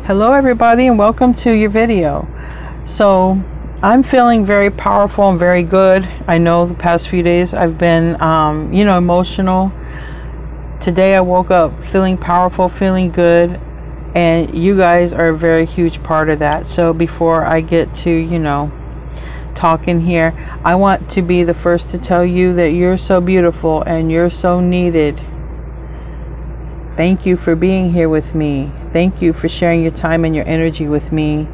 Hello everybody, and welcome to your video. So I'm feeling very powerful and very good. I know the past few days I've been emotional. Today I woke up feeling powerful, feeling good, and you guys are a very huge part of that. So before I get to talking here, I want to be the first to tell you that you're so beautiful and you're so needed. Thank you for being here with me. Thank you for sharing your time and your energy with me.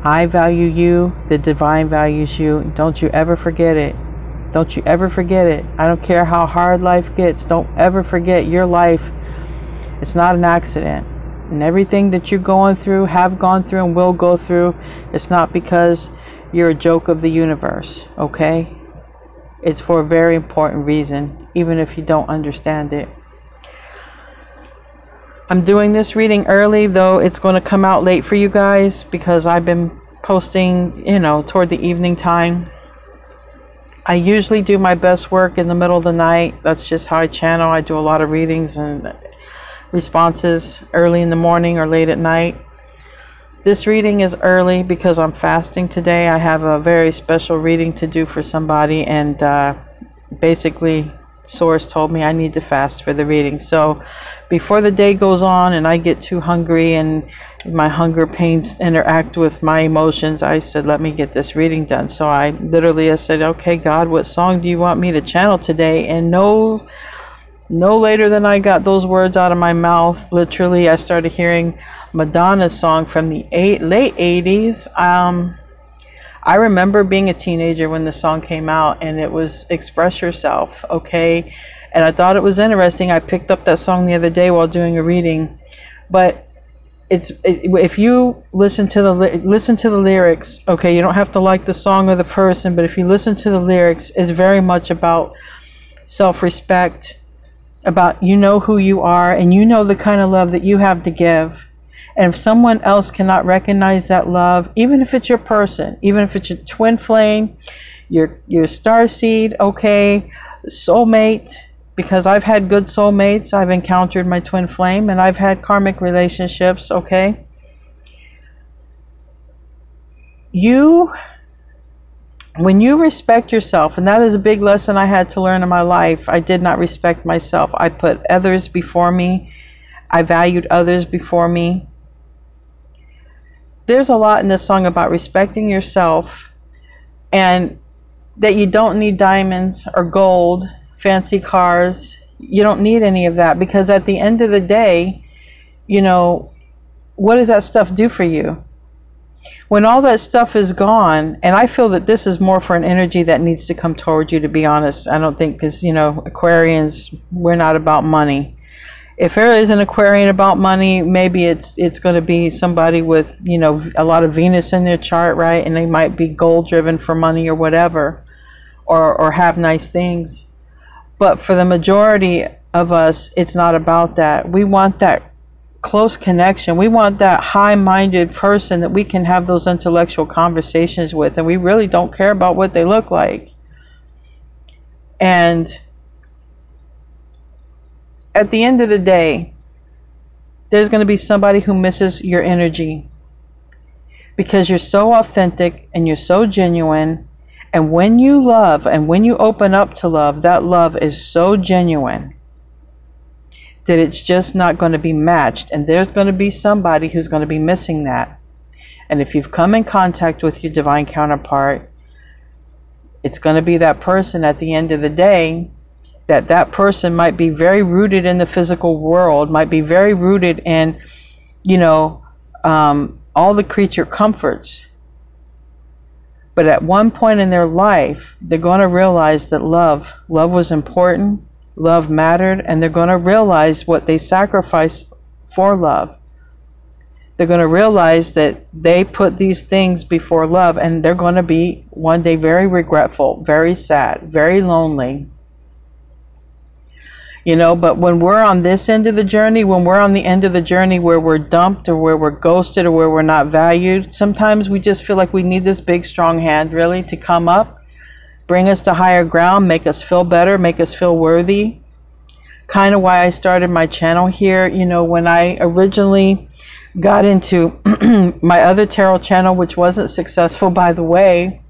I value you. The divine values you. Don't you ever forget it. Don't you ever forget it. I don't care how hard life gets. Don't ever forget your life. It's not an accident. And everything that you're going through, have gone through, and will go through, it's not because you're a joke of the universe, okay? It's for a very important reason, even if you don't understand it. I'm doing this reading early, though it's going to come out late for you guys because I've been posting, toward the evening time. I usually do my best work in the middle of the night. That's just how I channel. I do a lot of readings and responses early in the morning or late at night. This reading is early because I'm fasting today. I have a very special reading to do for somebody, and basically Source told me I need to fast for the reading. So before the day goes on and I get too hungry and my hunger pains interact with my emotions, I said, let me get this reading done. So I said, okay, God, what song do you want me to channel today? And no later than I got those words out of my mouth, literally, I started hearing Madonna's song from the late 80s. I remember being a teenager when the song came out, and it was Express Yourself, okay? And I thought it was interesting. I picked up that song the other day while doing a reading. But if you listen to the lyrics, okay, you don't have to like the song or the person, but if you listen to the lyrics, it's very much about self-respect, about who you are, and the kind of love that you have to give. And if someone else cannot recognize that love, even if it's your person, even if it's your twin flame, your star seed, okay, soulmate, because I've had good soulmates, I've encountered my twin flame, and I've had karmic relationships, okay? When you respect yourself, and that is a big lesson I had to learn in my life. I did not respect myself. I put others before me. I valued others before me. There's a lot in this song about respecting yourself, and that you don't need diamonds or gold, fancy cars. You don't need any of that, because at the end of the day, what does that stuff do for you? When all that stuff is gone, and I feel that this is more for an energy that needs to come toward you, to be honest. I don't think, because, Aquarians, we're not about money. If there is an Aquarian about money, maybe it's going to be somebody with, a lot of Venus in their chart, right? And they might be goal driven for money or whatever, or have nice things. But for the majority of us, it's not about that. We want that close connection. We want that high-minded person that we can have those intellectual conversations with, and we really don't care about what they look like. And at the end of the day, there's going to be somebody who misses your energy, because you're so authentic and you're so genuine. And when you love and when you open up to love, that love is so genuine that it's just not going to be matched. And there's going to be somebody who's going to be missing that. And if you've come in contact with your divine counterpart, it's going to be that person at the end of the day. That person might be very rooted in the physical world, might be very rooted in, all the creature comforts. But at one point in their life, they're going to realize that love was important, love mattered, and they're going to realize what they sacrificed for love. They're going to realize that they put these things before love, and they're going to be one day very regretful, very sad, very lonely. But when we're on this end of the journey, when we're on the end of the journey where we're dumped or where we're ghosted or where we're not valued, sometimes we just feel like we need this big, strong hand, really, to come up, bring us to higher ground, make us feel better, make us feel worthy. Kind of why I started my channel here. When I originally got into my other tarot channel, which wasn't successful, by the way,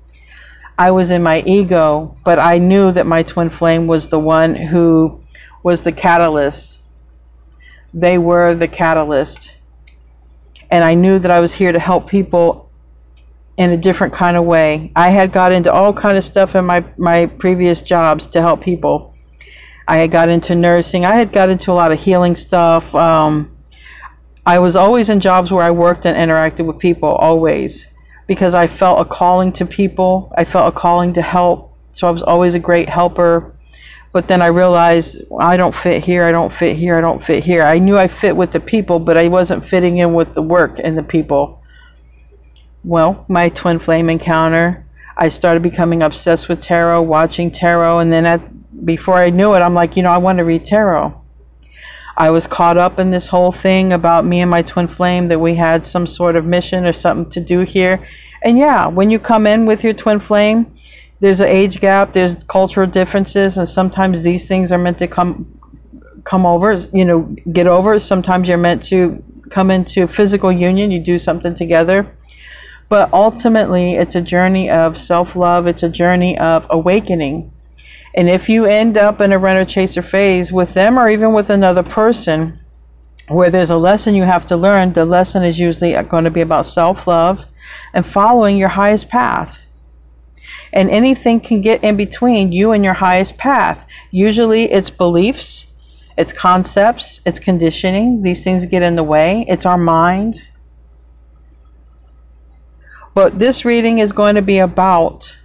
I was in my ego, but I knew that my twin flame was the one who was the catalyst. They were the catalyst. And I knew that I was here to help people in a different kind of way. I had got into all kind of stuff in my previous jobs to help people. I had got into nursing. I had got into a lot of healing stuff. I was always in jobs where I worked and interacted with people, always. Because I felt a calling to people. I felt a calling to help. So I was always a great helper. But then I realized, I don't fit here, I don't fit here, I don't fit here. I knew I fit with the people, but I wasn't fitting in with the work and the people. Well, my twin flame encounter, I started becoming obsessed with tarot, watching tarot, and then before I knew it, I'm like, you know, I want to read tarot. I was caught up in this whole thing about me and my twin flame, that we had some sort of mission or something to do here. And yeah, when you come in with your twin flame, there's an age gap, there's cultural differences, and sometimes these things are meant to come over, you know, get over. Sometimes you're meant to come into physical union, you do something together. But ultimately, it's a journey of self-love, it's a journey of awakening. And if you end up in a renter-chaser phase with them, or even with another person, where there's a lesson you have to learn, the lesson is usually going to be about self-love and following your highest path. And anything can get in between you and your highest path. Usually it's beliefs, it's concepts, it's conditioning. These things get in the way. It's our mind. But this reading is going to be about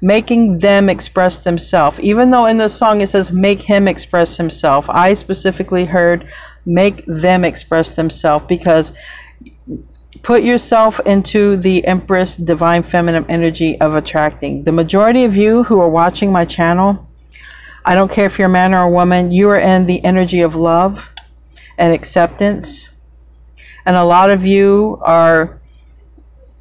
making them express themselves. Even though in the song it says make him express himself, I specifically heard make them express themselves, because put yourself into the Empress Divine Feminine energy of attracting. The majority of you who are watching my channel, I don't care if you're a man or a woman, you are in the energy of love and acceptance. And a lot of you are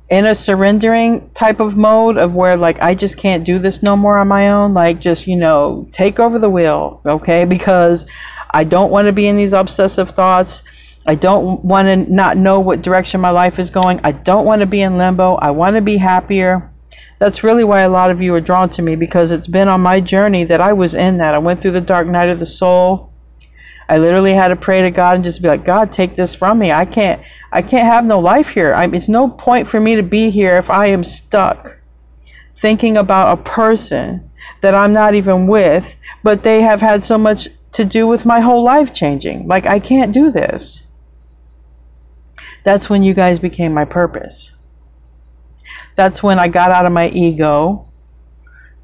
in a surrendering type of mode of where, like, I just can't do this no more on my own. Like, just, you know, take over the wheel, okay? Because I don't want to be in these obsessive thoughts. I don't want to not know what direction my life is going. I don't want to be in limbo. I want to be happier. That's really why a lot of you are drawn to me, because it's been on my journey that I was in that. I went through the dark night of the soul. I literally had to pray to God and just be like, God, take this from me. I can't have no life here. It's no point for me to be here if I am stuck thinking about a person that I'm not even with, but they have had so much to do with my whole life changing. Like, I can't do this. That's when you guys became my purpose. That's when I got out of my ego.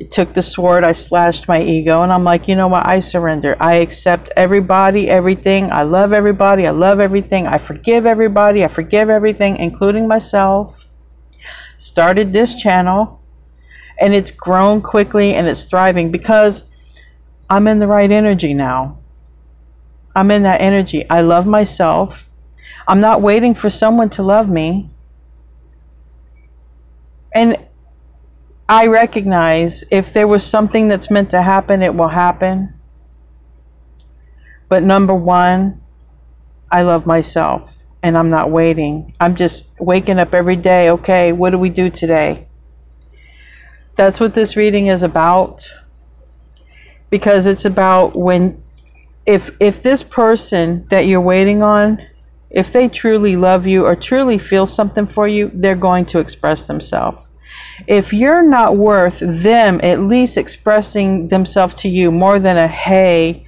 I took the sword, I slashed my ego, and I'm like, you know what? I surrender. I accept everybody, everything. I love everybody. I love everything. I forgive everybody. I forgive everything, including myself. Started this channel, and it's grown quickly, and it's thriving because I'm in the right energy now. I'm in that energy. I love myself. I'm not waiting for someone to love me. And I recognize if there was something that's meant to happen, it will happen. But number one, I love myself, and I'm not waiting. I'm just waking up every day. Okay, what do we do today? That's what this reading is about. Because it's about when, if this person that you're waiting on, if they truly love you or truly feel something for you, they're going to express themselves. If you're not worth them at least expressing themselves to you more than a hey,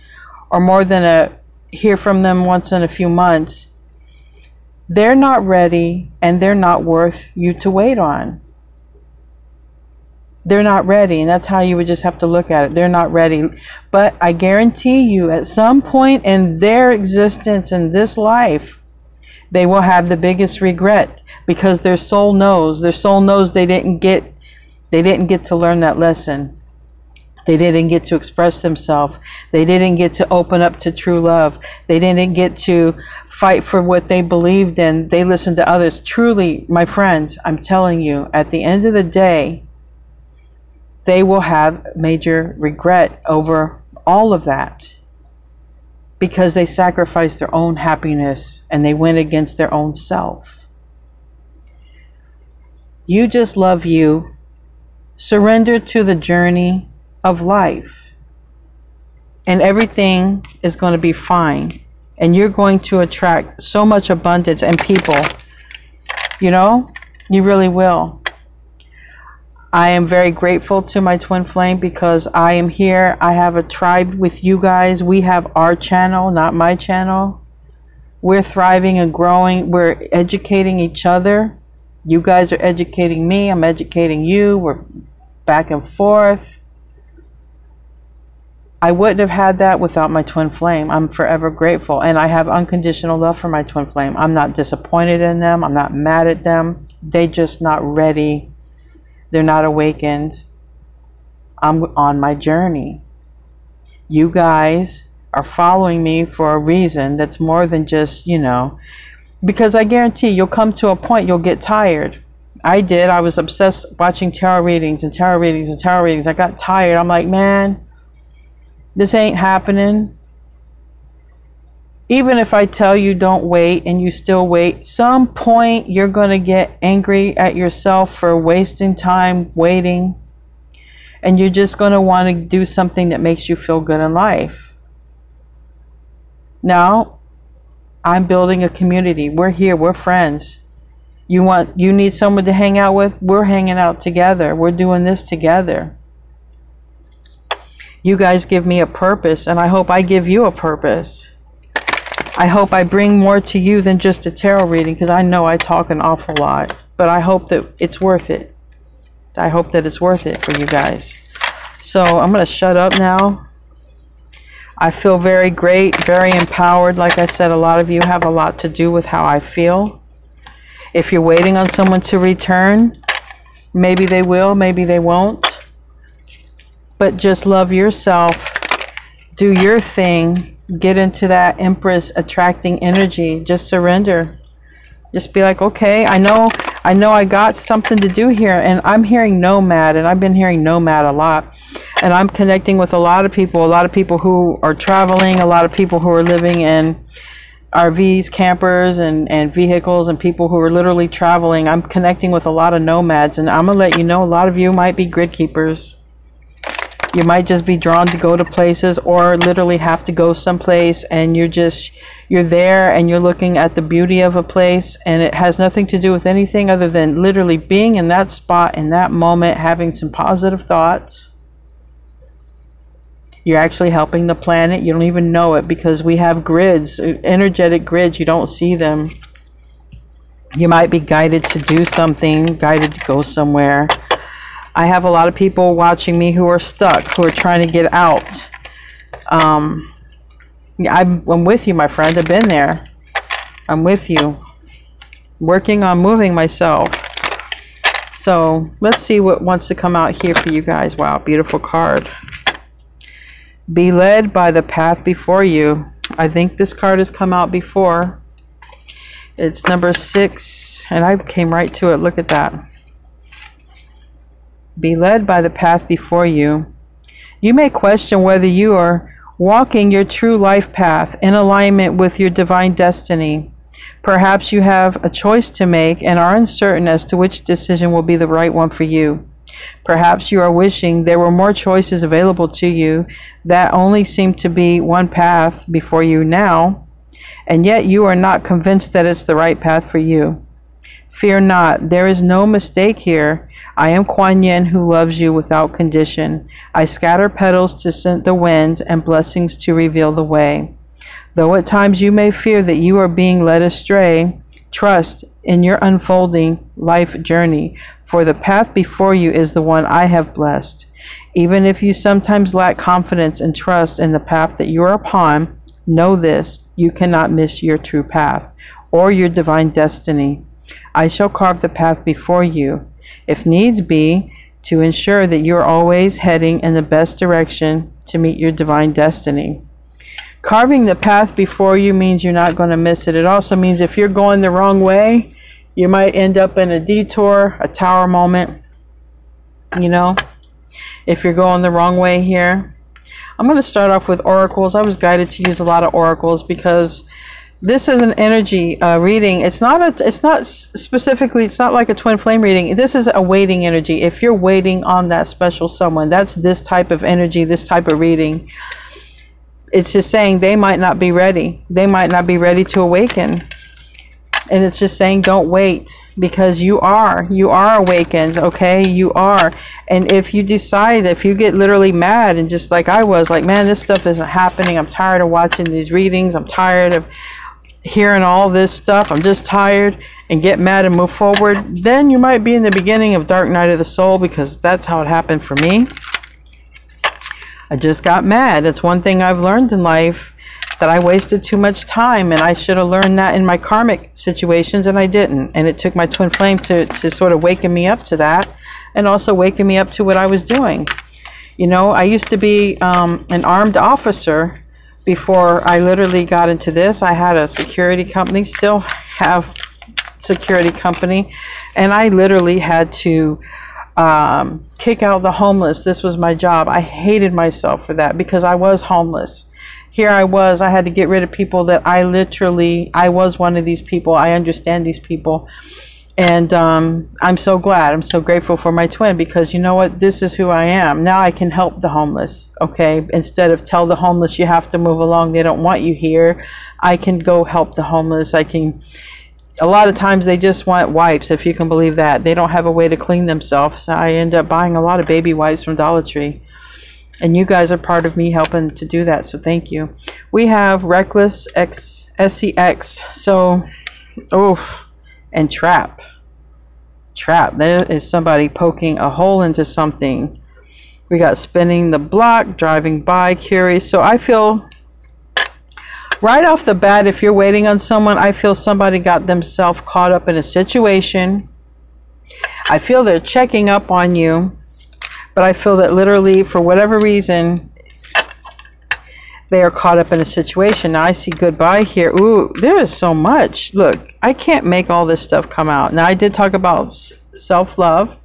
or more than a hear from them once in a few months, they're not ready, and they're not worth you to wait on. They're not ready, and that's how you would just have to look at it. They're not ready. But I guarantee you, at some point in their existence in this life, they will have the biggest regret, because their soul knows they didn't get to learn that lesson. They didn't get to express themselves. They didn't get to open up to true love. They didn't get to fight for what they believed in. They listened to others. Truly, my friends, I'm telling you, at the end of the day, they will have major regret over all of that, because they sacrificed their own happiness and they went against their own self. You just love you. Surrender to the journey of life. And everything is going to be fine. And you're going to attract so much abundance and people. You know, you really will. I am very grateful to my twin flame because I am here. I have a tribe with you guys. We have our channel, not my channel. We're thriving and growing. We're educating each other. You guys are educating me. I'm educating you. We're back and forth. I wouldn't have had that without my twin flame. I'm forever grateful. And I have unconditional love for my twin flame. I'm not disappointed in them. I'm not mad at them. They're just not ready. They're not awakened. I'm on my journey. You guys are following me for a reason that's more than just, you know, because I guarantee you'll come to a point you'll get tired. I did. I was obsessed watching tarot readings and tarot readings and tarot readings. I got tired. I'm like, man, this ain't happening. Even if I tell you don't wait and you still wait, some point you're going to get angry at yourself for wasting time waiting. And you're just going to want to do something that makes you feel good in life. Now, I'm building a community. We're here. We're friends. You need someone to hang out with? We're hanging out together. We're doing this together. You guys give me a purpose, and I hope I give you a purpose. I hope I bring more to you than just a tarot reading, because I know I talk an awful lot, but I hope that it's worth it. I hope that it's worth it for you guys. So I'm going to shut up now. I feel very great, very empowered. Like I said, a lot of you have a lot to do with how I feel. If you're waiting on someone to return, maybe they will, maybe they won't. But just love yourself. Do your thing. Get into that Empress attracting energy. Just surrender. Just be like, okay, I know I got something to do here. And I'm hearing nomad, and I've been hearing nomad a lot. And I'm connecting with a lot of people who are traveling, a lot of people who are living in RVs, campers, and vehicles, and people who are literally traveling. I'm connecting with a lot of nomads, and I'm going to let you know, a lot of you might be grid keepers. You might just be drawn to go to places, or literally have to go someplace, and you're there and you're looking at the beauty of a place, and it has nothing to do with anything other than literally being in that spot in that moment, having some positive thoughts. You're actually helping the planet. You don't even know it, because we have grids, energetic grids. You don't see them. You might be guided to do something, guided to go somewhere. I have a lot of people watching me who are stuck, who are trying to get out. I'm with you, my friend. I've been there. I'm with you. Working on moving myself. So let's see what wants to come out here for you guys. Wow, beautiful card. Be led by the path before you. I think this card has come out before. It's number 6, and I came right to it. Look at that. Be led by the path before you. You may question whether you are walking your true life path in alignment with your divine destiny. Perhaps you have a choice to make and are uncertain as to which decision will be the right one for you. Perhaps you are wishing there were more choices available to you that only seem to be one path before you now, and yet you are not convinced that it's the right path for you. Fear not, there is no mistake here. I am Kuan Yin, who loves you without condition. I scatter petals to scent the wind and blessings to reveal the way. Though at times you may fear that you are being led astray, trust in your unfolding life journey, for the path before you is the one I have blessed. Even if you sometimes lack confidence and trust in the path that you are upon, know this, you cannot miss your true path or your divine destiny. I shall carve the path before you, if needs be, to ensure that you're always heading in the best direction to meet your divine destiny. Carving the path before you means you're not going to miss it. It also means if you're going the wrong way, you might end up in a detour, a tower moment. You know, if you're going the wrong way here. I'm going to start off with oracles. I was guided to use a lot of oracles because This is an energy reading. It's not specifically, it's not like a twin flame reading. This is a waiting energy. If you're waiting on that special someone, that's this type of energy, this type of reading. It's just saying they might not be ready. They might not be ready to awaken. And it's just saying don't wait, because you are awakened, okay? You are. And if you decide, if you get literally mad and just like I was, like, man, this stuff isn't happening. I'm tired of watching these readings. I'm tired of hearing all this stuff. I'm just tired, and get mad and move forward. Then you might be in the beginning of dark night of the soul, because that's how it happened for me. I just got mad. That's one thing I've learned in life, that I wasted too much time, and I should have learned that in my karmic situations, and I didn't. And it took my twin flame to sort of waken me up to that, and also waken me up to what I was doing. You know, I used to be an armed officer before I literally got into this. I had a security company, still have security company, and I literally had to kick out the homeless. This was my job. I hated myself for that, because I was homeless. Here I had to get rid of people that I was one of these people. I understand these people. And I'm so glad. I'm so grateful for my twin, because you know what? This is who I am. Now I can help the homeless, okay? Instead of tell the homeless you have to move along, they don't want you here, I can go help the homeless. A lot of times they just want wipes, if you can believe that. They don't have a way to clean themselves. So I end up buying a lot of baby wipes from Dollar Tree. And you guys are part of me helping to do that, so thank you. We have Reckless SEX. So, and Trap. There is somebody poking a hole into something. We got Spinning the Block, Driving By, Curious. So I feel, right off the bat, if you're waiting on someone, I feel somebody got themselves caught up in a situation. I feel they're checking up on you. But I feel that literally, for whatever reason, they are caught up in a situation. Now, I see Goodbye here. Ooh, there is so much. Look, I can't make all this stuff come out. Now, I did talk about self-love.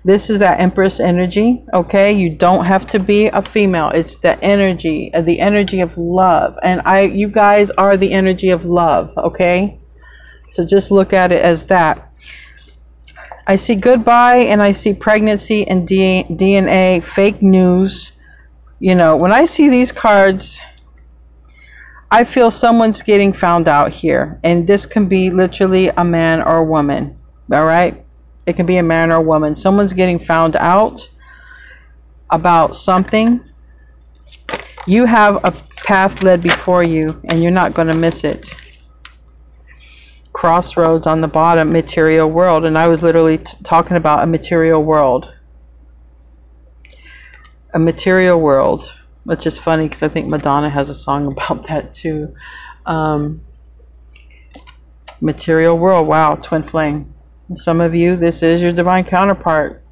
This is that Empress energy, okay? You don't have to be a female. It's the energy of love. And you guys are the energy of love, okay? So just look at it as that. I see Goodbye, and I see pregnancy and DNA, fake news. You know, when I see these cards, I feel someone's getting found out here. And this can be literally a man or a woman. All right? It can be a man or a woman. Someone's getting found out about something. You have a path led before you, and you're not going to miss it. Crossroads on the bottom, material world. And I was literally talking about a material world. A material world, which is funny because I think Madonna has a song about that too. Material world. Wow, twin flame. Some of you, this is your divine counterpart.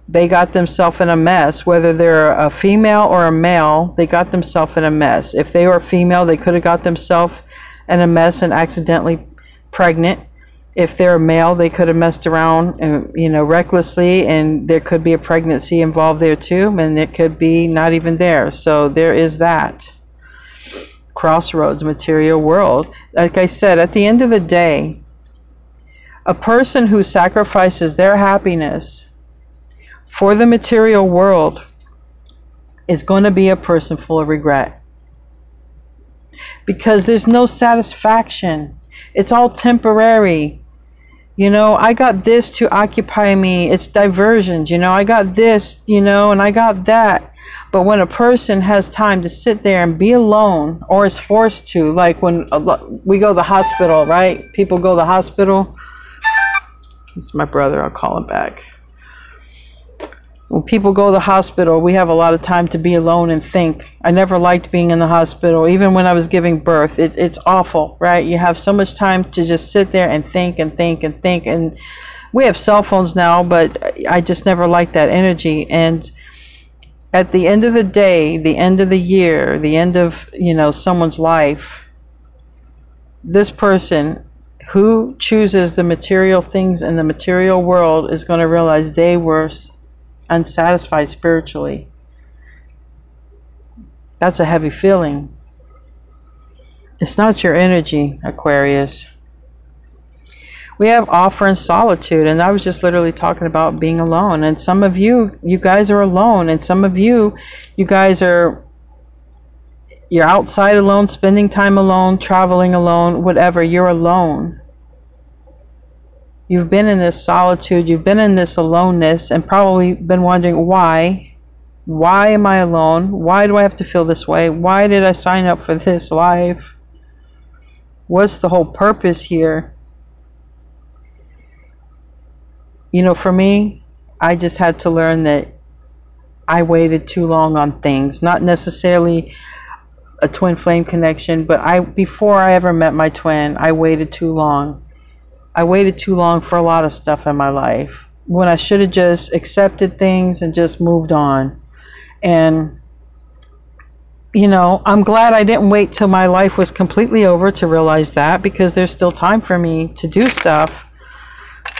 They got themselves in a mess. Whether they're a female or a male, they got themselves in a mess. If they were female, they could have got themselves in a mess and accidentally pregnant. If they're a male, they could have messed around, you know, recklessly, and there could be a pregnancy involved there too, and it could be not even there. So there is that. Crossroads, material world. Like I said, at the end of the day, a person who sacrifices their happiness for the material world is going to be a person full of regret. Because there's no satisfaction. It's all temporary. You know, I got this to occupy me. It's diversions. You know, I got this, you know, and I got that. But when a person has time to sit there and be alone, or is forced to, like when we go to the hospital, right? People go to the hospital. It's my brother. I'll call him back. When people go to the hospital, we have a lot of time to be alone and think. I never liked being in the hospital, even when I was giving birth. It's awful, right? You have so much time to just sit there and think and think and think. And we have cell phones now, but I just never liked that energy. And at the end of the day, the end of the year, the end of, you know, someone's life, this person who chooses the material things in the material world is going to realize they were unsatisfied spiritually. That's a heavy feeling. It's not your energy, Aquarius. We have offer and solitude, and I was just literally talking about being alone. And some of you, you guys are alone, and some of you, you guys are, you're outside alone, spending time alone, traveling alone, whatever. You're alone. You've been in this solitude, you've been in this aloneness, and probably been wondering why. Why am I alone? Why do I have to feel this way? Why did I sign up for this life? What's the whole purpose here? You know, for me, I just had to learn that I waited too long on things. Not necessarily a twin flame connection, but before I ever met my twin, I waited too long. I waited too long for a lot of stuff in my life, when I should have just accepted things and just moved on. And, you know, I'm glad I didn't wait till my life was completely over to realize that, because there's still time for me to do stuff.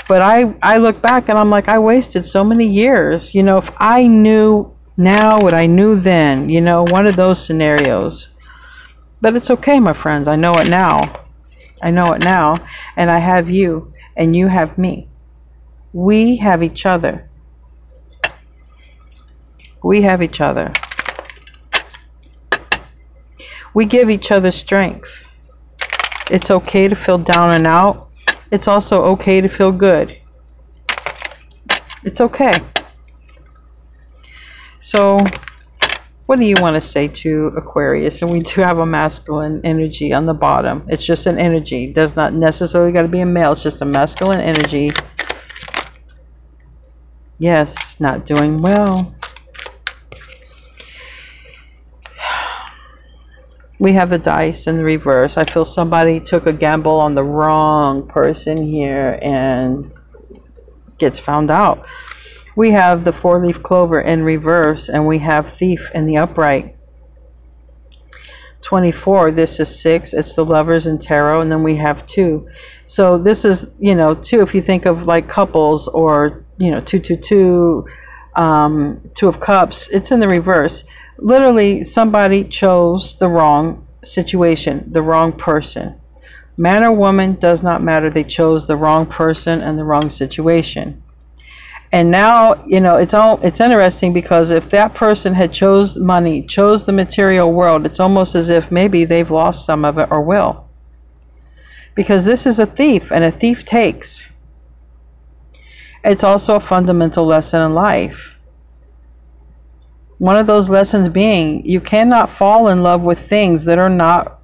But I look back and I'm like, I wasted so many years. You know, if I knew now what I knew then, you know, one of those scenarios. But it's okay, my friends. I know it now. I know it now. And I have you, and you have me. We have each other. We have each other. We give each other strength. It's okay to feel down and out. It's also okay to feel good. It's okay. So, what do you want to say to Aquarius? And we do have a masculine energy on the bottom. It's just an energy. It does not necessarily got to be a male. It's just a masculine energy. Yes, not doing well. We have the dice in the reverse. I feel somebody took a gamble on the wrong person here and gets found out. We have the 4-leaf clover in reverse, and we have thief in the upright. 24, this is 6. It's the lovers in tarot, and then we have 2. So this is, you know, 2, if you think of like couples, or, you know, 2, 2, 2, 2 of cups. It's in the reverse. Literally, somebody chose the wrong situation, the wrong person. Man or woman does not matter. They chose the wrong person and the wrong situation. And now, you know, it's interesting, because if that person had chose money, chose the material world, it's almost as if maybe they've lost some of it, or will. Because this is a thief, and a thief takes. It's also a fundamental lesson in life. One of those lessons being, you cannot fall in love with things that are not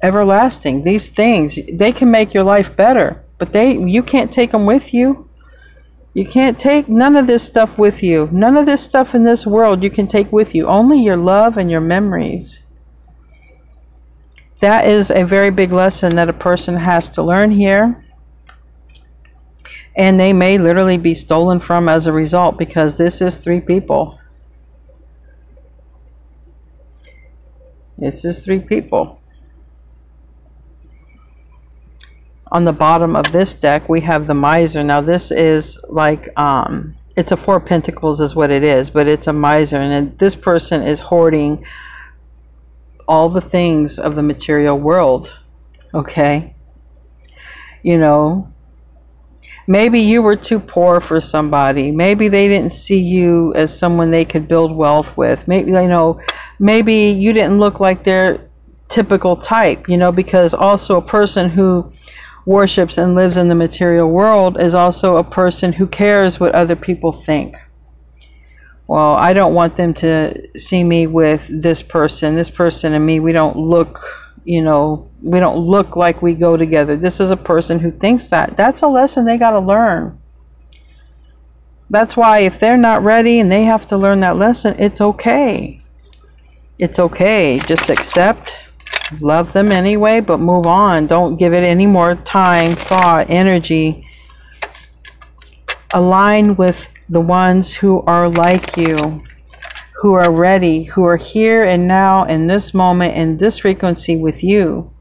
everlasting. These things, they can make your life better, but you can't take them with you. You can't take none of this stuff with you. None of this stuff in this world you can take with you. Only your love and your memories. That is a very big lesson that a person has to learn here. And they may literally be stolen from as a result, because this is 3 people. This is 3 people. On the bottom of this deck, we have the miser. Now this is like, it's a 4 of Pentacles is what it is, but it's a miser. And this person is hoarding all the things of the material world. Okay? You know, maybe you were too poor for somebody. Maybe they didn't see you as someone they could build wealth with. Maybe, you know, maybe you didn't look like their typical type, you know, because also a person who worships and lives in the material world is also a person who cares what other people think. Well, I don't want them to see me with this person. This person and me, we don't look, you know, we don't look like we go together. This is a person who thinks that. That's a lesson they got to learn. That's why if they're not ready and they have to learn that lesson, it's okay. It's okay. Just accept, love them anyway, but move on. Don't give it any more time, thought, energy. Align with the ones who are like you, who are ready, who are here and now in this moment, in this frequency with you.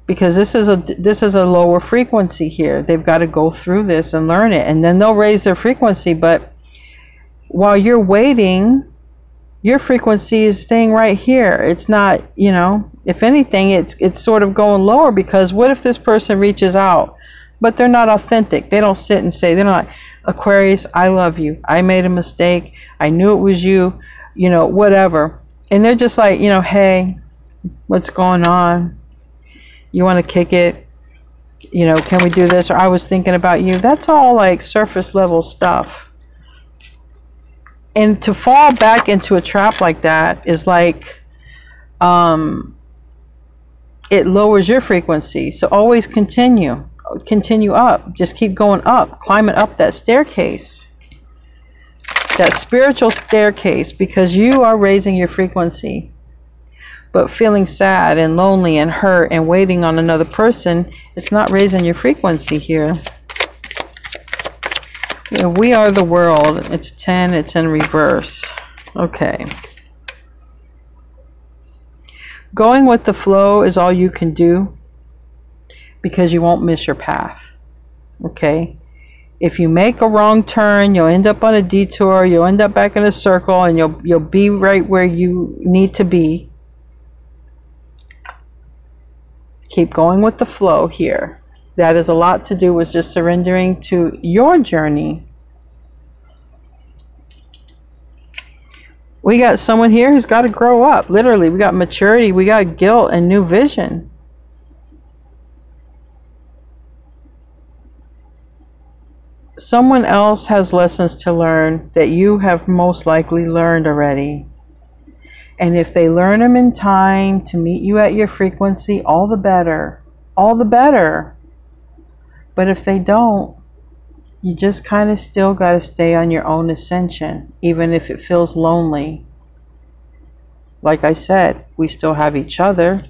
Because this is a lower frequency here. They've got to go through this and learn it, and then they'll raise their frequency. But while you're waiting, Your frequency is staying right here. It's not, you know, if anything, it's sort of going lower, because what if this person reaches out, but they're not authentic? They don't sit and say, they're not like, Aquarius, I love you. I made a mistake. I knew it was you, you know, whatever. And they're just like, you know, hey, what's going on? You want to kick it? You know, can we do this? Or I was thinking about you. That's all like surface level stuff. And to fall back into a trap like that is like, it lowers your frequency. So always continue up. Just keep going up, climbing up that staircase, that spiritual staircase, because you are raising your frequency. But feeling sad and lonely and hurt and waiting on another person, it's not raising your frequency here. You know, we are the world. It's 10. It's in reverse. Okay. Going with the flow is all you can do, because you won't miss your path. Okay. If you make a wrong turn, you'll end up on a detour. You'll end up back in a circle, and you'll be right where you need to be. Keep going with the flow here. That is a lot to do with just surrendering to your journey. We got someone here who's got to grow up. Literally, we got maturity, we got guilt and new vision. Someone else has lessons to learn that you have most likely learned already. And if they learn them in time to meet you at your frequency, all the better. All the better. But if they don't, you just kind of still got to stay on your own ascension, even if it feels lonely. Like I said, we still have each other.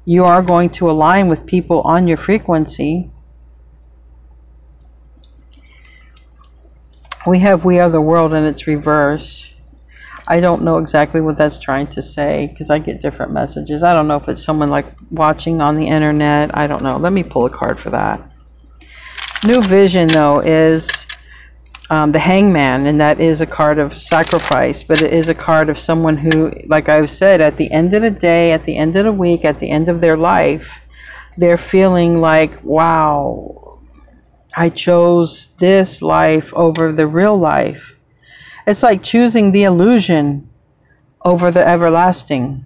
You are going to align with people on your frequency. We have We Are the World, and it's reverse. I don't know exactly what that's trying to say, because I get different messages. I don't know if it's someone like watching on the internet. I don't know. Let me pull a card for that. New vision, though, is the Hangman, and that is a card of sacrifice, but it is a card of someone who, like I've said, at the end of the day, at the end of the week, at the end of their life, they're feeling like, wow, I chose this life over the real life. It's like choosing the illusion over the everlasting.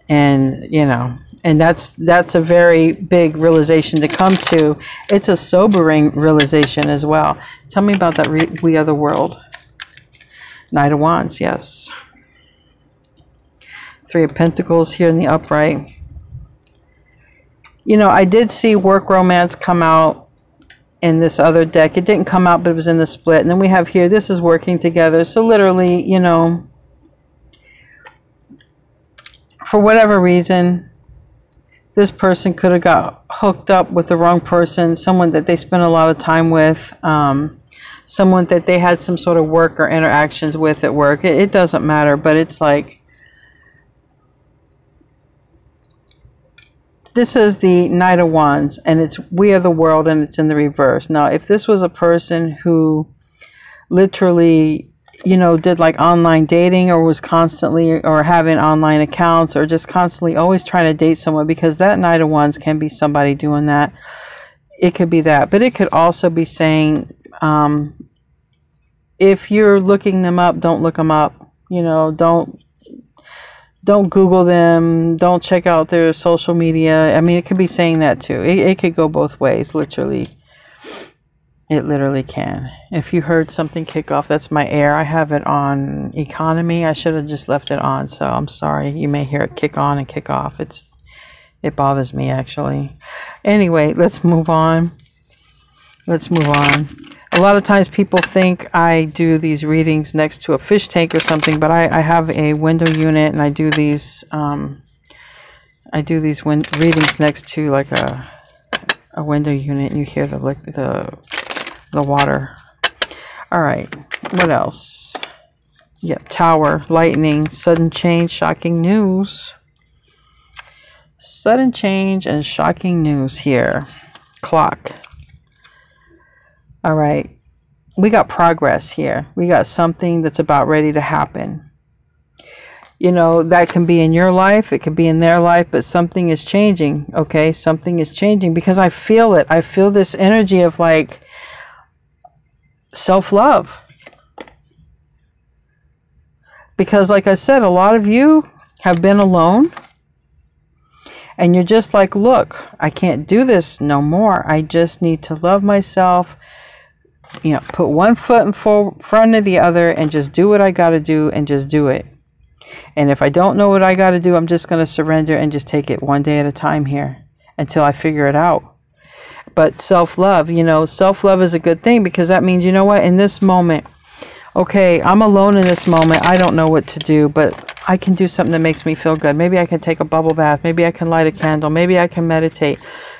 And, you know, and that's a very big realization to come to. It's a sobering realization as well. Tell me about that We Are the World. Knight of Wands, yes. Three of Pentacles here in the upright. You know, I did see Work Romance come out in this other deck. It didn't come out, but it was in the split. And then we have here, this is working together. So literally, you know, for whatever reason, this person could have got hooked up with the wrong person, someone that they spent a lot of time with, someone that they had some sort of work or interactions with at work. It doesn't matter, but it's like, this is the Knight of Wands, and it's We Are the World, and it's in the reverse. Now, if this was a person who literally, you know, did like online dating, or was constantly, or having online accounts, or just constantly always trying to date someone, because that Knight of Wands can be somebody doing that. It could be that, but it could also be saying, if you're looking them up, don't look them up. You know, don't Google them. Don't check out their social media. I mean, it could be saying that too. It could go both ways, literally. It literally can. If you heard something kick off, that's my air. I have it on economy. I should have just left it on, so I'm sorry. You may hear it kick on and kick off. It bothers me, actually. Anyway, let's move on. Let's move on. A lot of times people think I do these readings next to a fish tank or something, but I have a window unit, and I do these readings next to like a window unit, and you hear the water. All right, what else? Yep, Tower, lightning, sudden change, shocking news. Sudden change and shocking news here. Clock. All right. we got progress here. We got something that's about ready to happen. You know, that can be in your life, it could be in their life, but something is changing, okay? Something is changing because I feel it. I feel this energy of like self-love. Because like I said, a lot of you have been alone and you're just like, look, I can't do this no more. I just need to love myself. You know, put one foot in front of the other and just do what I got to do and just do it. And if I don't know what I got to do, I'm just going to surrender and just take it one day at a time here until I figure it out. But self-love, you know, self-love is a good thing because that means, you know what, in this moment, okay, I'm alone in this moment. I don't know what to do, but I can do something that makes me feel good. Maybe I can take a bubble bath. Maybe I can light a candle. Maybe I can meditate.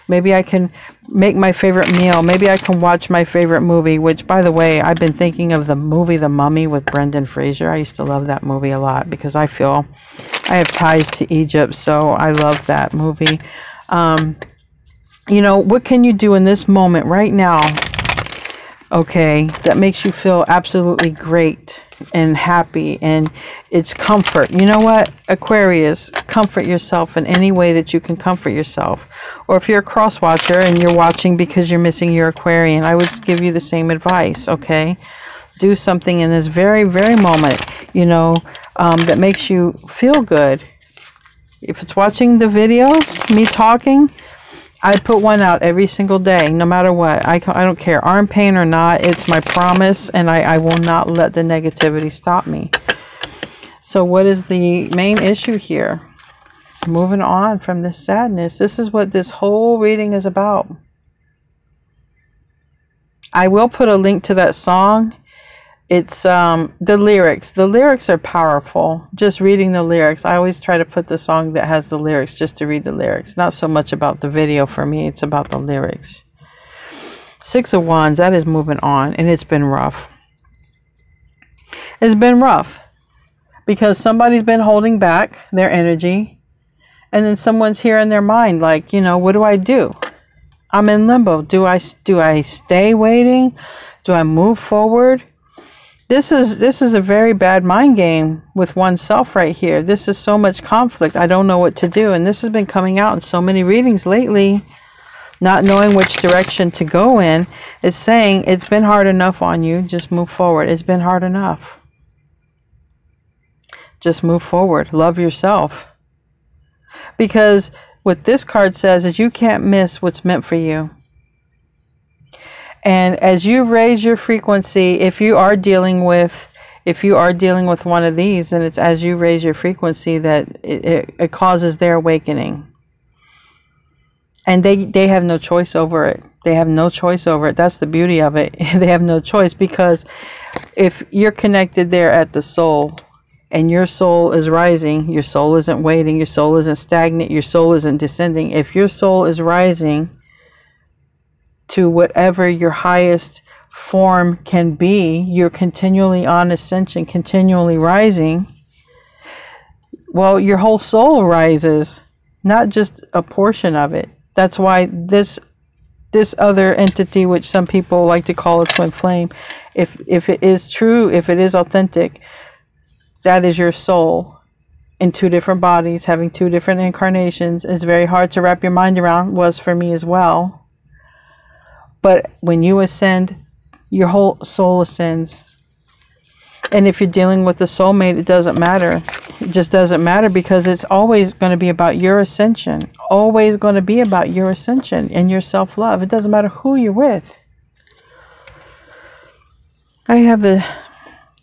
Maybe I can make my favorite meal. Maybe I can watch my favorite movie, which, by the way, I've been thinking of the movie The Mummy with Brendan Fraser. I used to love that movie a lot because I feel I have ties to Egypt, so I love that movie. You know, what can you do in this moment right now, okay, that makes you feel absolutely great and happy, and it's comfort. You know what, Aquarius, comfort yourself in any way that you can comfort yourself. Or if you're a cross watcher and you're watching because you're missing your Aquarian, I would give you the same advice, okay? Do something in this very, very moment, you know, that makes you feel good. If it's watching the videos, me talking, I put one out every single day, no matter what. I don't care, arm pain or not. It's my promise, and I will not let the negativity stop me. So what is the main issue here? Moving on from this sadness. This is what this whole reading is about. I will put a link to that song. It's the lyrics. The lyrics are powerful. Just reading the lyrics. I always try to put the song that has the lyrics just to read the lyrics. Not so much about the video for me. It's about the lyrics. 6 of Wands. That is moving on. And it's been rough. It's been rough. Because somebody's been holding back their energy. And then someone's here in their mind like, you know, what do I do? I'm in limbo. Do I stay waiting? Do I move forward? This is a very bad mind game with oneself right here. This is so much conflict. I don't know what to do. And this has been coming out in so many readings lately. Not knowing which direction to go in. It's saying it's been hard enough on you. Just move forward. It's been hard enough. Just move forward. Love yourself. Because what this card says is you can't miss what's meant for you. And as you raise your frequency, if you are dealing with one of these, then it's as you raise your frequency that it causes their awakening. And they have no choice over it. They have no choice over it. That's the beauty of it. They have no choice, because if you're connected there at the soul and your soul is rising, your soul isn't waiting, your soul isn't stagnant, your soul isn't descending. If your soul is rising to whatever your highest form can be, you're continually on ascension, continually rising, well, your whole soul rises, not just a portion of it. That's why this other entity, which some people like to call a twin flame, if it is true, if it is authentic, that is your soul in 2 different bodies, having 2 different incarnations. It's very hard to wrap your mind around, was for me as well. But when you ascend, your whole soul ascends. And if you're dealing with a soulmate, it doesn't matter. It just doesn't matter, because it's always going to be about your ascension. Always going to be about your ascension and your self-love. It doesn't matter who you're with. I have the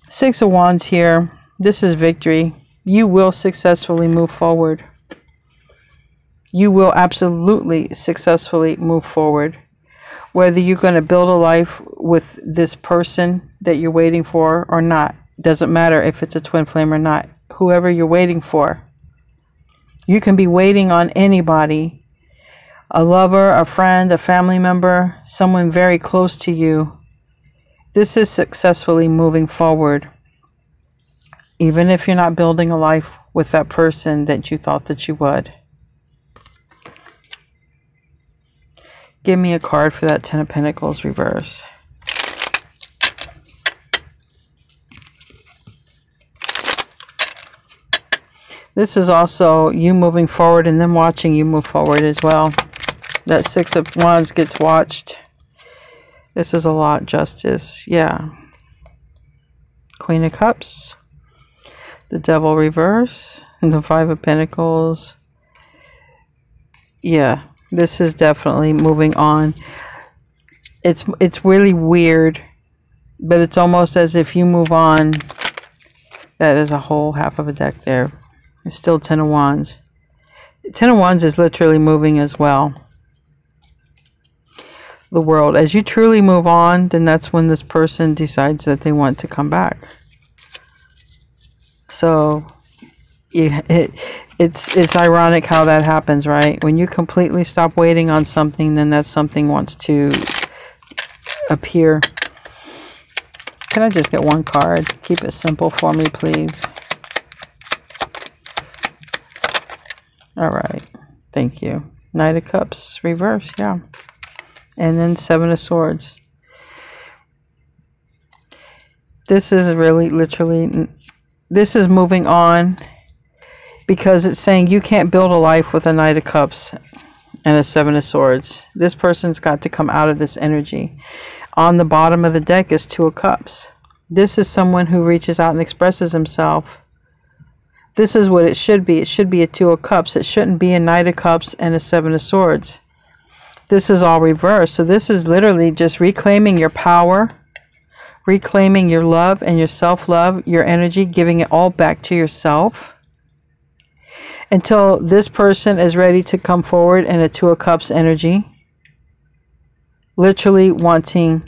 6 of Wands here. This is victory. You will successfully move forward. You will absolutely successfully move forward. Whether you're going to build a life with this person that you're waiting for or not. Doesn't matter if it's a twin flame or not. Whoever you're waiting for. You can be waiting on anybody. A lover, a friend, a family member, someone very close to you. This is successfully moving forward. Even if you're not building a life with that person that you thought that you would. Give me a card for that 10 of Pentacles reverse. This is also you moving forward and them watching you move forward as well. That Six of Wands gets watched. This is a lot, Justice. Yeah. Queen of Cups. The Devil reverse. And the Five of Pentacles. Yeah. This is definitely moving on. It's really weird. But it's almost as if you move on. That is a whole half of a deck there. It's still Ten of Wands. Ten of Wands is literally moving as well. The World. As you truly move on, then that's when this person decides that they want to come back. So it's ironic how that happens, right? When you completely stop waiting on something, then that something wants to appear. Can I just get one card? Keep it simple for me, please. All right. Thank you. Knight of Cups reverse. Yeah. And then Seven of Swords. This is really literally, this is moving on because it's saying you can't build a life with a Knight of Cups and a Seven of Swords. This person's got to come out of this energy. On the bottom of the deck is Two of Cups. This is someone who reaches out and expresses himself. This is what it should be. It should be a Two of Cups. It shouldn't be a Knight of Cups and a Seven of Swords. This is all reversed. So this is literally just reclaiming your power, reclaiming your love and your self-love, your energy, giving it all back to yourself until this person is ready to come forward in a Two of Cups energy, literally wanting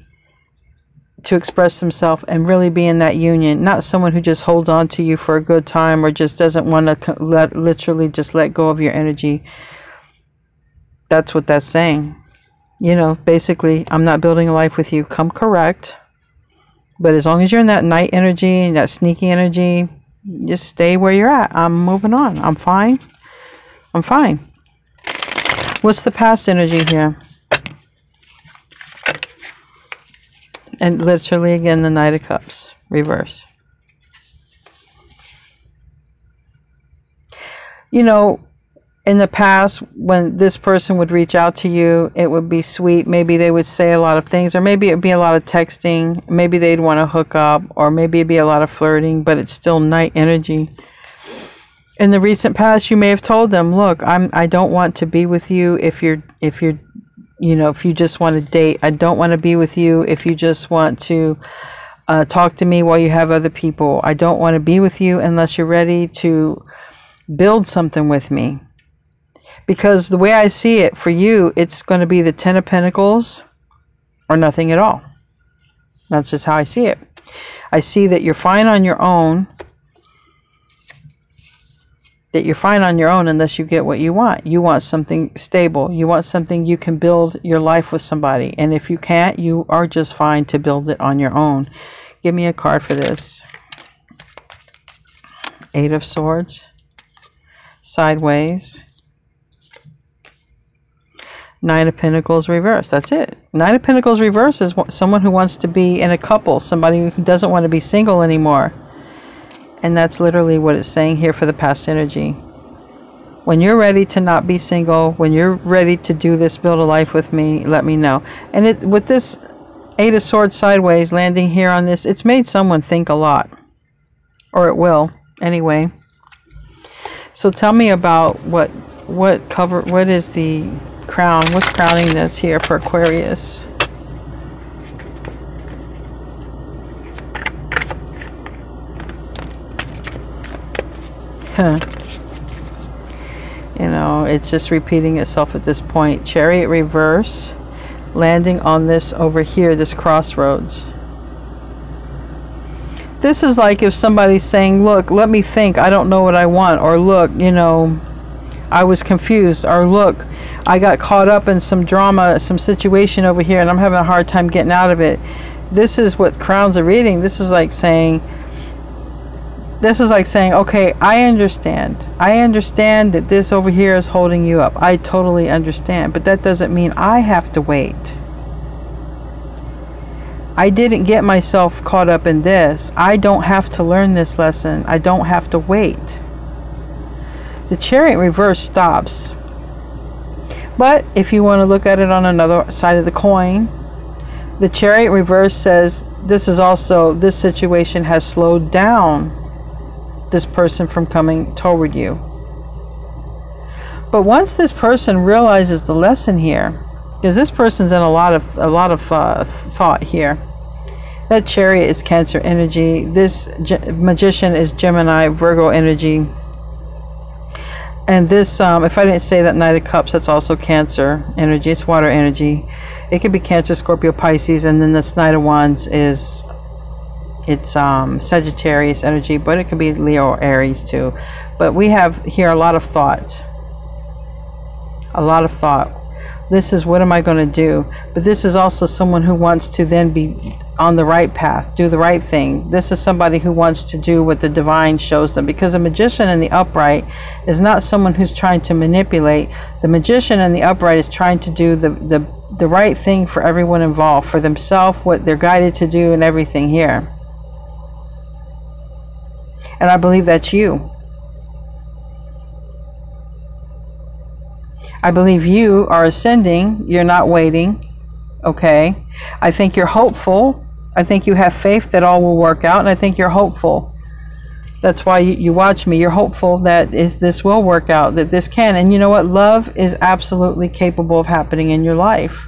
to express themselves and really be in that union. Not someone who just holds on to you for a good time or just doesn't want to literally just let go of your energy. That's what that's saying. You know, basically, I'm not building a life with you. Come correct. But as long as you're in that night energy and that sneaky energy, just stay where you're at. I'm moving on. I'm fine. I'm fine. What's the past energy here? And literally, again, the Knight of Cups. Reverse. You know, in the past, when this person would reach out to you, it would be sweet. Maybe they would say a lot of things, or maybe it'd be a lot of texting. Maybe they'd want to hook up, or maybe it'd be a lot of flirting, but it's still night energy. In the recent past, you may have told them, look, I don't want to be with you if you just want to date. I don't want to be with you if you just want to talk to me while you have other people. I don't want to be with you unless you're ready to build something with me. Because the way I see it, for you, it's going to be the Ten of Pentacles or nothing at all. That's just how I see it. I see that you're fine on your own. That you're fine on your own unless you get what you want. You want something stable. You want something you can build your life with somebody. And if you can't, you are just fine to build it on your own. Give me a card for this. Eight of Swords. Sideways. Nine of Pentacles reverse. That's it. Nine of Pentacles reverse is someone who wants to be in a couple. Somebody who doesn't want to be single anymore. And that's literally what it's saying here for the past energy. When you're ready to not be single, when you're ready to do this, build a life with me, let me know. And with this Eight of Swords sideways landing here on this, it's made someone think a lot. Or it will, anyway. So tell me about what is the crown? What's crowning this here for Aquarius? You know, it's just repeating itself at this point. Chariot reverse, landing on this over here, this crossroads. This is like if somebody's saying, look, let me think, I don't know what I want, or look, you know, I was confused, or look, I got caught up in some drama, some situation over here, and I'm having a hard time getting out of it. This is what crowns are reading. This is like saying, okay, I understand that this over here is holding you up. I totally understand, but that doesn't mean I have to wait. I didn't get myself caught up in this. I don't have to learn this lesson. I don't have to wait. The Chariot reverse stops. But if you want to look at it on another side of the coin, the Chariot reverse says this situation has slowed down this person from coming toward you. But once this person realizes the lesson here, because this person's in a lot of thought here. That Chariot is Cancer energy. This Magician is Gemini, Virgo energy. And this, if I didn't say that Knight of Cups, that's also Cancer energy. It's water energy. It could be Cancer, Scorpio, Pisces, and then this Knight of Wands it's Sagittarius energy, but it could be Leo or Aries too. But we have here a lot of thought. A lot of thought. This is, what am I going to do? But this is also someone who wants to then be on the right path, do the right thing. This is somebody who wants to do what the divine shows them, because the Magician in the upright is not someone who's trying to manipulate. The Magician in the upright is trying to do the right thing for everyone involved, for themselves, what they're guided to do, and everything here. And I believe that's you. I believe you are ascending. You're not waiting. Okay. I think you're hopeful. I think you have faith that all will work out. And I think you're hopeful. That's why you watch me. You're hopeful that this will work out, that this can. And you know what? Love is absolutely capable of happening in your life.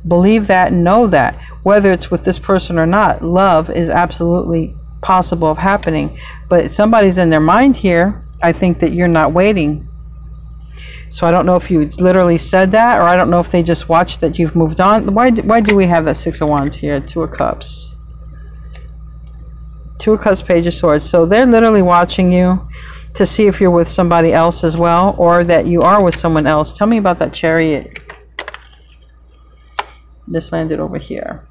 Believe that and know that. Whether it's with this person or not, love is absolutely possible of happening. But somebody's in their mind here. I think that you're not waiting. So I don't know if you literally said that, or I don't know if they just watched that you've moved on. Why do we have that Six of Wands here? Two of Cups. Two of Cups, Page of Swords. So they're literally watching you to see if you're with somebody else as well, or that you are with someone else. Tell me about that Chariot. This landed over here.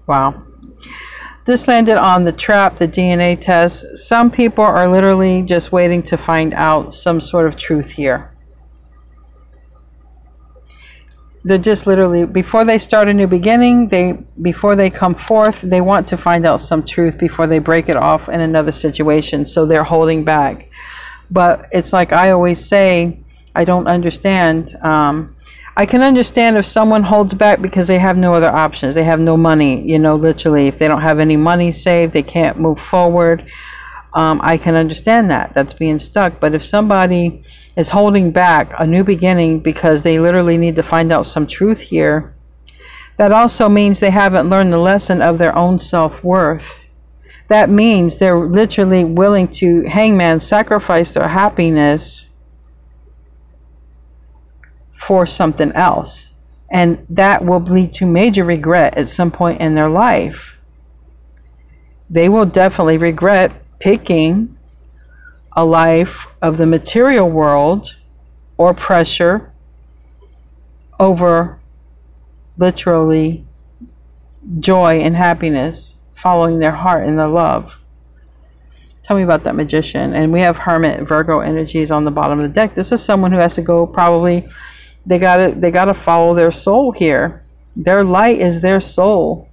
Wow. This landed on the trap, the DNA test. Some people are literally just waiting to find out some sort of truth here. They're just literally, before they start a new beginning, before they come forth, they want to find out some truth before they break it off in another situation. So they're holding back. But it's like I always say, I don't understand. I can understand if someone holds back because they have no other options. They have no money, you know, literally. If they don't have any money saved, they can't move forward. I can understand that. That's being stuck. But if somebody is holding back a new beginning because they literally need to find out some truth here, that also means they haven't learned the lesson of their own self-worth. That means they're literally willing to, hangman, sacrifice their happiness for something else, and that will lead to major regret at some point in their life. They will definitely regret picking a life of the material world or pressure over literally joy and happiness, following their heart and their love. Tell me about that Magician. And we have Hermit, Virgo energies on the bottom of the deck. This is someone who has to go, probably they gotta follow their soul here. Their light is their soul.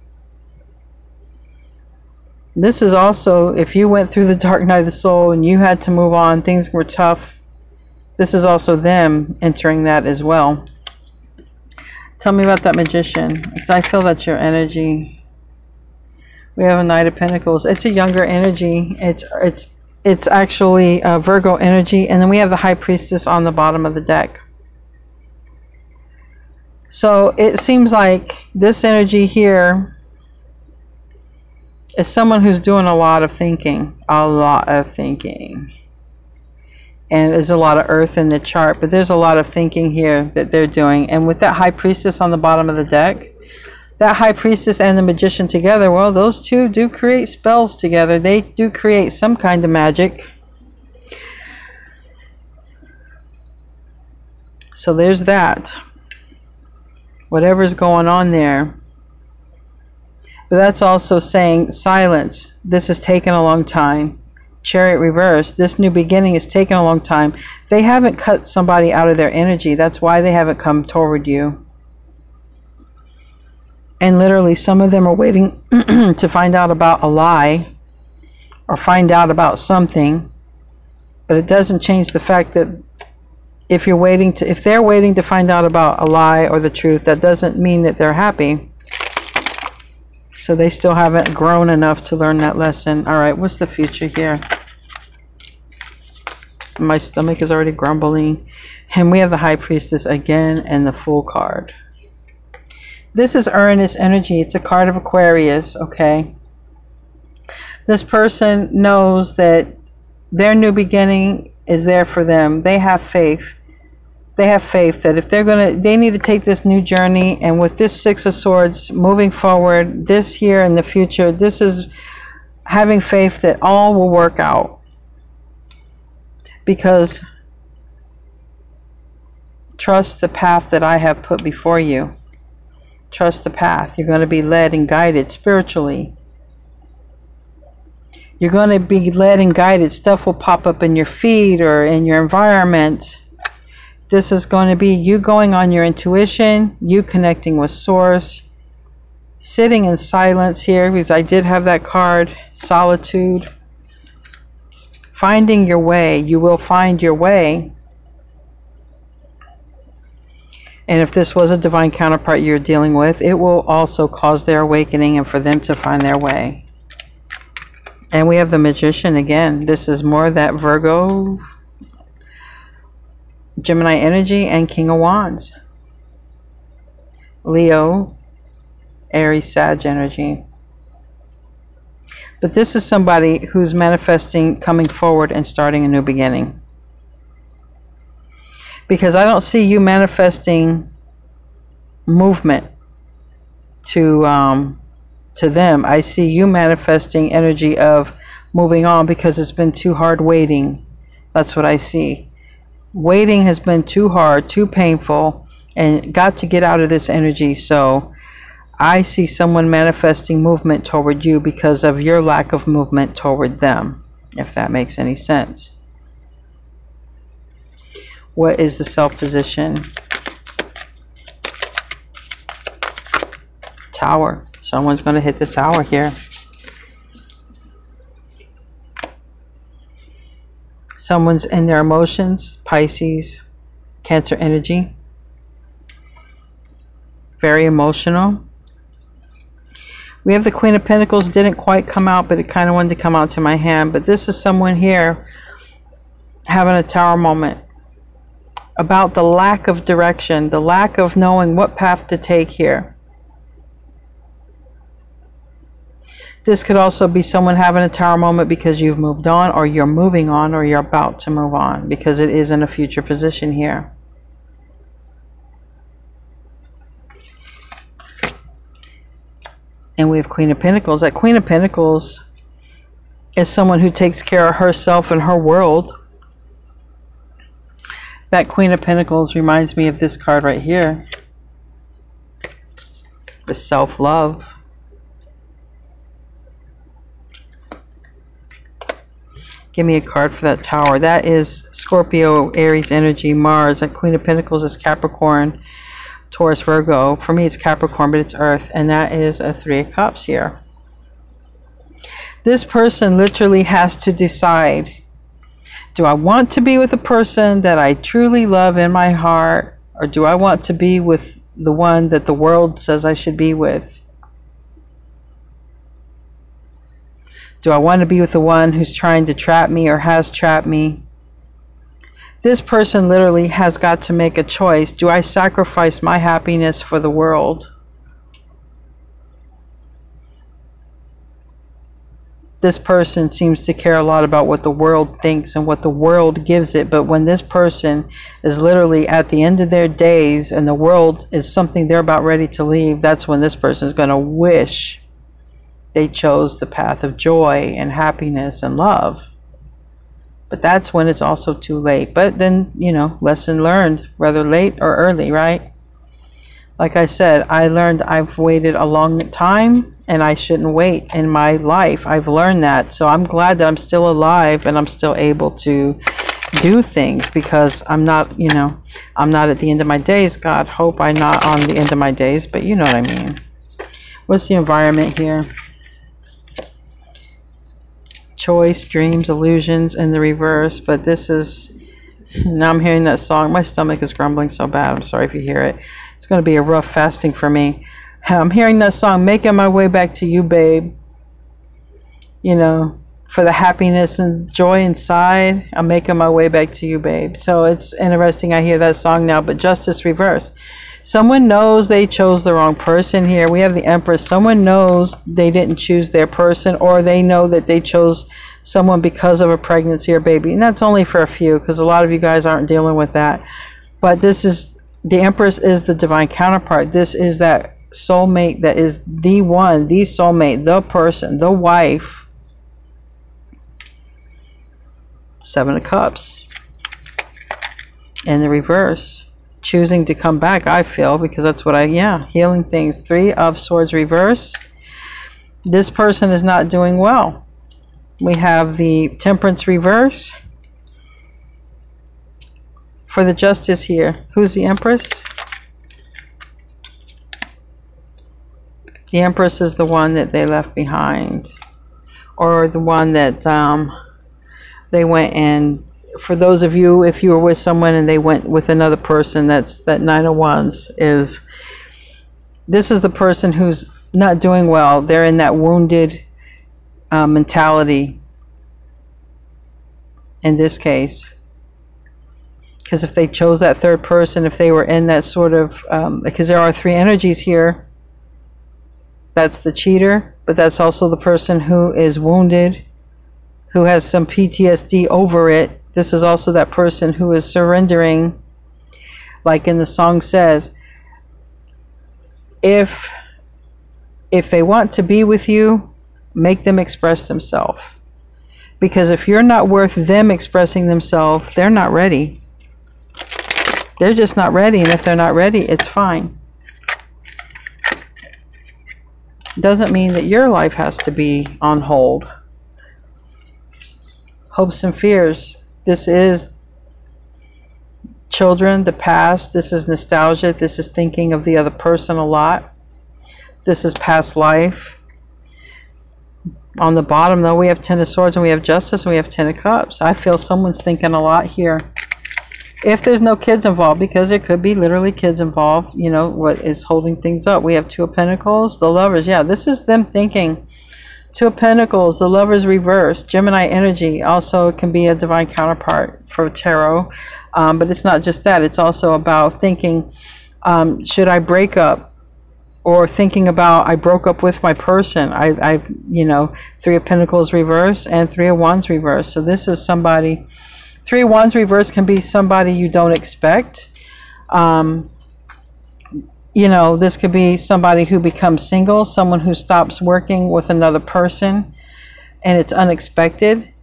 This is also, if you went through the dark night of the soul and you had to move on, things were tough, this is also them entering that as well. Tell me about that Magician, because I feel that's your energy. We have a Knight of Pentacles. It's a younger energy. It's actually Virgo energy. And then we have the High Priestess on the bottom of the deck. So it seems like this energy here is someone who's doing a lot of thinking. A lot of thinking. And there's a lot of earth in the chart. But there's a lot of thinking here that they're doing. And with that High Priestess on the bottom of the deck, that High Priestess and the Magician together, well, those two do create spells together. They do create some kind of magic. So there's that. Whatever's going on there. But that's also saying silence. This has taken a long time. Chariot reverse. This new beginning has taken a long time. They haven't cut somebody out of their energy. That's why they haven't come toward you. And literally some of them are waiting to find out about a lie or find out about something, but it doesn't change the fact that if they're waiting to find out about a lie or the truth, that doesn't mean that they're happy. So they still haven't grown enough to learn that lesson. All right, what's the future here? My stomach is already grumbling. And we have the High Priestess again and the Fool card. This is Uranus energy. It's a card of Aquarius, okay? This person knows that their new beginning is there for them. They have faith. They have faith that if they need to take this new journey, and with this Six of Swords moving forward, this year in the future, this is having faith that all will work out. Because trust the path that I have put before you. Trust the path. You're going to be led and guided spiritually. You're going to be led and guided. Stuff will pop up in your feed or in your environment. This is going to be you going on your intuition, you connecting with Source, sitting in silence here, because I did have that card, solitude. Finding your way. You will find your way. And if this was a divine counterpart you're dealing with, it will also cause their awakening and for them to find their way. And we have the Magician again. This is more that Virgo, Gemini energy, and King of Wands. Leo, Aries, Sag energy. But this is somebody who's manifesting coming forward and starting a new beginning. Because I don't see you manifesting movement to them. I see you manifesting energy of moving on because it's been too hard waiting. That's what I see. Waiting has been too hard, too painful, and got to get out of this energy. So I see someone manifesting movement toward you because of your lack of movement toward them, if that makes any sense. What is the self position? Tower. Someone's going to hit the tower here. Someone's in their emotions. Pisces, Cancer energy. Very emotional. We have the Queen of Pentacles. Didn't quite come out, but it kind of wanted to come out to my hand. But this is someone here having a tower moment about the lack of direction, the lack of knowing what path to take here. This could also be someone having a tower moment because you've moved on, or you're moving on, or you're about to move on, because it is in a future position here. And we have Queen of Pentacles. That Queen of Pentacles is someone who takes care of herself and her world. That Queen of Pentacles reminds me of this card right here. The self-love. Give me a card for that tower. That is Scorpio, Aries energy, Mars. That Queen of Pentacles is Capricorn, Taurus, Virgo. For me, it's Capricorn, but it's Earth. And that is a Three of Cups here. This person literally has to decide, do I want to be with a person that I truly love in my heart, or do I want to be with the one that the world says I should be with? Do I want to be with the one who's trying to trap me or has trapped me? This person literally has got to make a choice. Do I sacrifice my happiness for the world? This person seems to care a lot about what the world thinks and what the world gives it. But when this person is literally at the end of their days and the world is something they're about ready to leave, that's when this person is going to wish they chose the path of joy and happiness and love. But that's when it's also too late. But then, you know, lesson learned, whether late or early, right? Like I said, I learned I've waited a long time and I shouldn't wait in my life. I've learned that. So I'm glad that I'm still alive and I'm still able to do things, because I'm not, you know, I'm not at the end of my days. God, hope I'm not on the end of my days, but you know what I mean. What's the environment here? choice, dreams, illusions in the reverse. But this is, now I'm hearing that song. My stomach is grumbling so bad. I'm sorry if you hear it. It's going to be a rough fasting for me. I'm hearing that song, making my way back to you, babe. You know, for the happiness and joy inside, I'm making my way back to you, babe. So it's interesting I hear that song now, but justice reverse. Someone knows they chose the wrong person here. We have the Empress. Someone knows they didn't choose their person, or they know that they chose someone because of a pregnancy or baby. And that's only for a few, because a lot of you guys aren't dealing with that. But this is, the Empress is the divine counterpart. This is that soulmate that is the one, the soulmate, the person, the wife. Seven of Cups. In the reverse. Choosing to come back, I feel, because that's what healing things. Three of Swords reverse. This person is not doing well. We have the Temperance reverse. For the Justice here, who's the Empress? The Empress is the one that they left behind, or the one that they went and, for those of you, if you were with someone and they went with another person, that's that Nine of Wands. Is this is the person who's not doing well. They're in that wounded mentality in this case, because if they chose that third person, if they were in that sort of because there are three energies here. That's the cheater, but that's also the person who is wounded, who has some PTSD over it. This is also that person who is surrendering, like in the song says, if they want to be with you, make them express themselves. Because if you're not worth them expressing themselves, they're not ready. They're just not ready, and if they're not ready, it's fine. Doesn't mean that your life has to be on hold. Hopes and fears. This is children, the past. This is nostalgia. This is thinking of the other person a lot. This is past life. On the bottom, though, we have Ten of Swords and we have Justice and we have Ten of Cups. I feel someone's thinking a lot here. If there's no kids involved, because there could be literally kids involved, you know, what is holding things up. We have Two of Pentacles, the Lovers. Yeah, this is them thinking. Two of Pentacles, the Lovers reverse, Gemini energy. Also, it can be a divine counterpart for tarot. But it's not just that. It's also about thinking, should I break up? Or thinking about, I broke up with my person. I've, you know, Three of Pentacles reverse and Three of Wands reverse. So this is somebody, Three of Wands reverse can be somebody you don't expect. You know, this could be somebody who becomes single, someone who stops working with another person, and it's unexpected.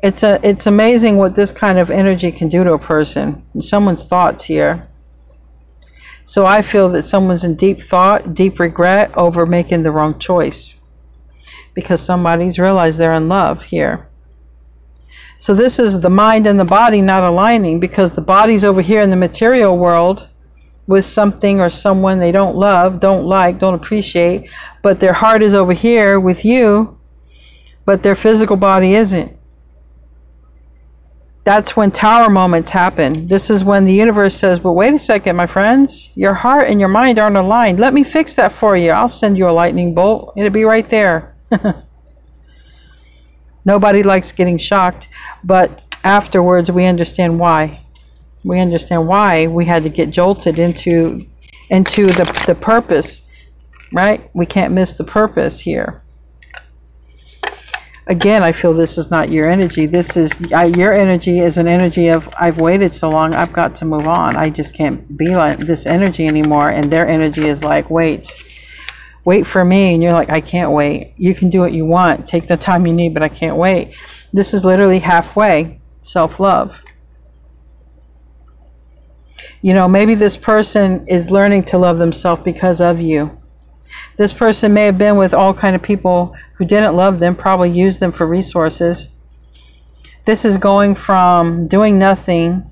It's amazing what this kind of energy can do to a person. Someone's thoughts here. So I feel that someone's in deep thought, deep regret over making the wrong choice, because somebody's realized they're in love here. So this is the mind and the body not aligning, because the body's over here in the material world with something or someone they don't love, don't like, don't appreciate, but their heart is over here with you, but their physical body isn't. That's when tower moments happen. This is when the universe says, but wait a second, my friends, your heart and your mind aren't aligned. Let me fix that for you. I'll send you a lightning bolt. It'll be right there. Nobody likes getting shocked, but afterwards we understand why. We understand why we had to get jolted into the purpose, right? We can't miss the purpose here. Again, I feel this is not your energy. This is your energy is an energy of, I've waited so long, I've got to move on. I just can't be like this energy anymore. And their energy is like, wait for me. And you're like, I can't wait. You can do what you want. Take the time you need, but I can't wait. This is literally halfway. Self-love. You know, maybe this person is learning to love themselves because of you. This person may have been with all kind of people who didn't love them, probably used them for resources. This is going from doing nothing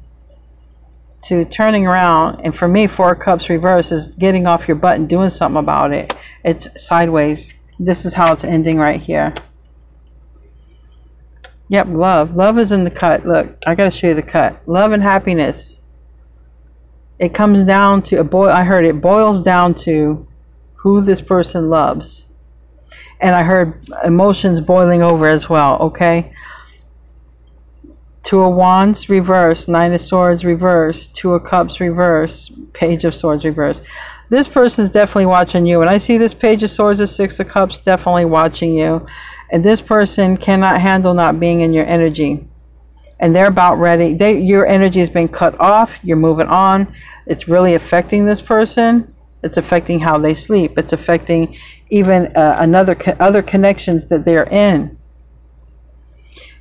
to turning around. And for me, Four of Cups reverse is getting off your butt and doing something about it. It's sideways. This is how it's ending right here. Yep, love. Love is in the cut. Look, I got to show you the cut. Love and happiness. It comes down to, I heard it boils down to who this person loves. And I heard emotions boiling over as well, okay? Two of Wands, reverse. Nine of Swords, reverse. Two of Cups, reverse. Page of Swords, reverse. This person's definitely watching you. When I see this Page of Swords, the Six of Cups, definitely watching you. And this person cannot handle not being in your energy. And they're about ready. Your energy has been cut off. You're moving on. It's really affecting this person. It's affecting how they sleep. It's affecting even other connections that they're in.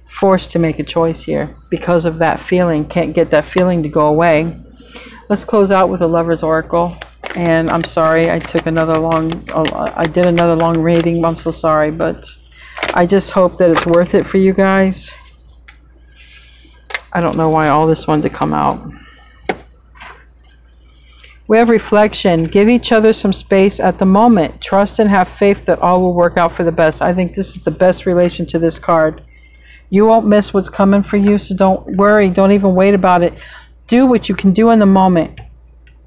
Forced to make a choice here because of that feeling. Can't get that feeling to go away. Let's close out with a Lover's Oracle. And I'm sorry I took another I did another long reading. I'm so sorry, but I just hope that it's worth it for you guys. I don't know why all this wanted to come out. We have reflection. Give each other some space at the moment. Trust and have faith that all will work out for the best. I think this is the best relation to this card. You won't miss what's coming for you, so don't worry. Don't even wait about it. Do what you can do in the moment.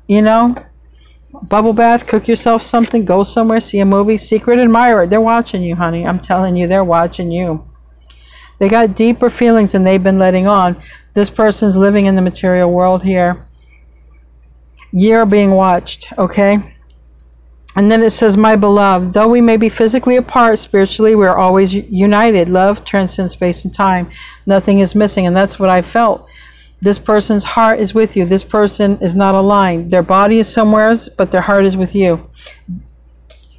You know? Bubble bath, cook yourself something, go somewhere, see a movie. Secret admirer. They're watching you, honey. I'm telling you, they're watching you. They got deeper feelings than they've been letting on. This person's living in the material world here. You're being watched, okay? And then it says, my beloved, though we may be physically apart, spiritually, we're always united. Love transcends space and time. Nothing is missing, and that's what I felt. This person's heart is with you. This person is not aligned. Their body is somewhere else, but their heart is with you.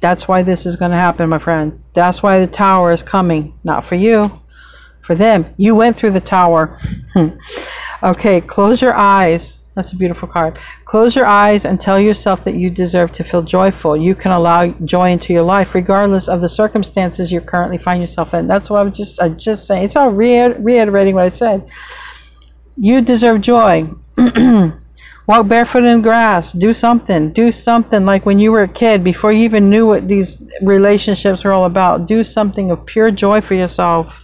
That's why this is going to happen, my friend. That's why the tower is coming. Not for you. For them. You went through the tower. Okay, close your eyes. That's a beautiful card. Close your eyes and tell yourself that you deserve to feel joyful. You can allow joy into your life regardless of the circumstances you currently find yourself in. That's what I just saying. It's all reiterating what I said. You deserve joy. Walk barefoot in grass. Do something. Do something like when you were a kid, before you even knew what these relationships were all about. Do something of pure joy for yourself.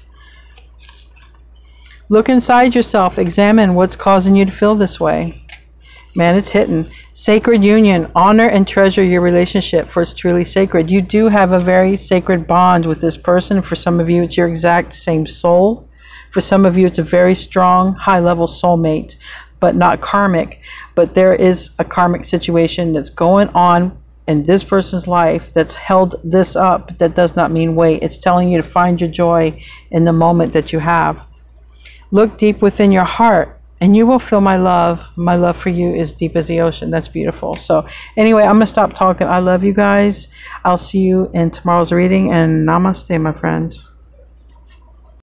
Look inside yourself. Examine what's causing you to feel this way. Man, it's hitting. Sacred union. Honor and treasure your relationship, for it's truly sacred. You do have a very sacred bond with this person. For some of you, it's your exact same soul. For some of you, it's a very strong, high-level soulmate, but not karmic. But there is a karmic situation that's going on in this person's life that's held this up. That does not mean wait. It's telling you to find your joy in the moment that you have. Look deep within your heart, and you will feel my love. My love for you is deep as the ocean. That's beautiful. So anyway, I'm going to stop talking. I love you guys. I'll see you in tomorrow's reading, and namaste, my friends.